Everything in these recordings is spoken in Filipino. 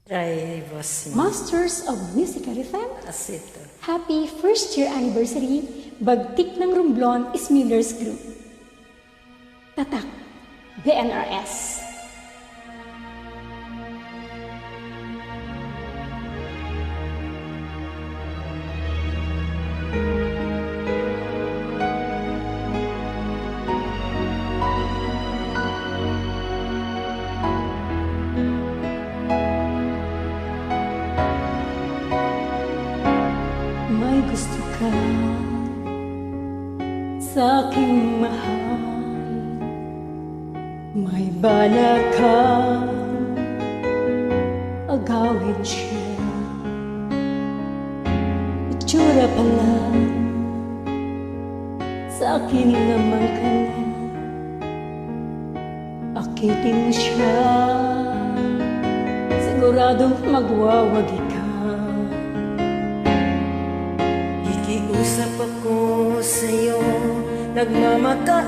Try voicing. Masters of Musical Rhythm. Asito. Happy first year anniversary, Bagtik ng Romblon is Miller's Group. Tatak, BNRS. May gusto ka sa aking mahal, may bala ka agawin siya. Itsura pa lang sa akin naman ka na, akitin mo siya, siguradong magwawagi ka. Usap ako sa'yo, nagmamakaawa.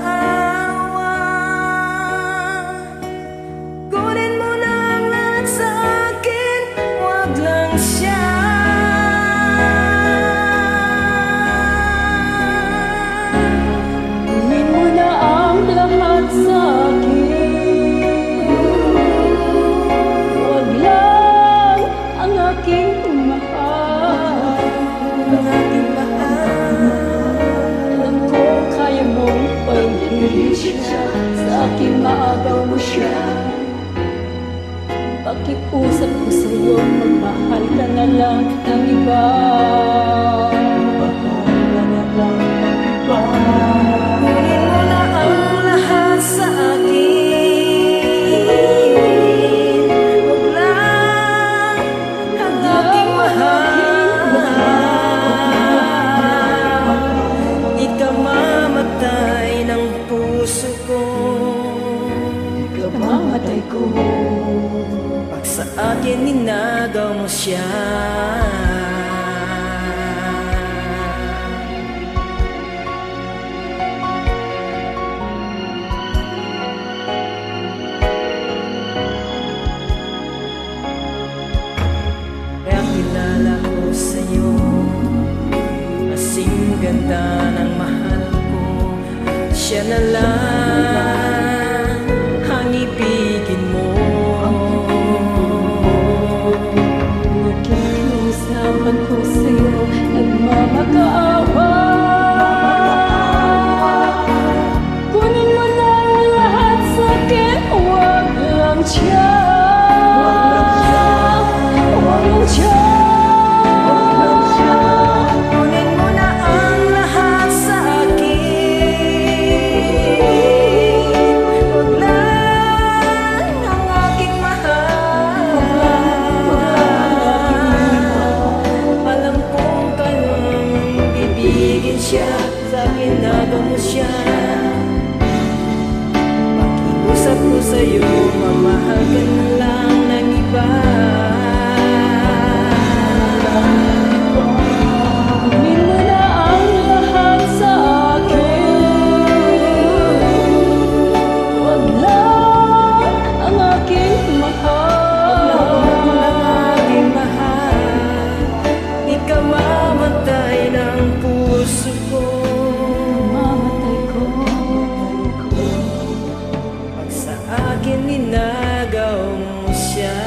Kunin mo na ang lahat sa akin, wag lang siya. Kunin mo na ang lahat sa akin, wag lang ang aking mahal. Ang aking siya, sa akin maagaw mo siya. Pakiusap ko sa'yo, magmahal ka na lang ng iba. Kunin mo na ang lahat sa akin, wag lang ang aking mahal. Ikaw mamatay ng puso ko, Mamatay ko pag sa akin ninagaw mo siya. Kaya kilala ko sa'yo, kasing ganda ng mahal ko, siya na lang ang ibigin mo. Nakikiusapan ko sa'yo, nagmamakaawa. Kunin mo na ang lahat sa akin, wag lang siya. Wag lang siya. Kunin mo na ang lahat sa akin, wag lang ang aking mahal. Alam kong kayang ibigin siya, sa akin nagaw mo siya. Pakiusap ko sa'yo, mamahal ka na lang ng iba. Kunin mo na ang lahat sa akin, wag lang ang aking mahal. Aking mahal, ikaw mamatay ng puso ko. Mamatay ko Pag sa akin ninagaw mo siya.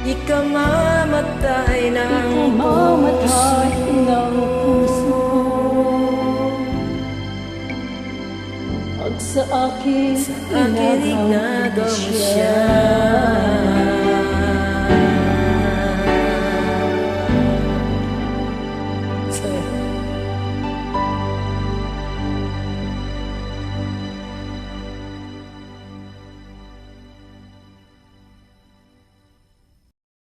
Ikaw mamatay ng mamatay ng puso ko. Pag sa akin inagaw mo siya.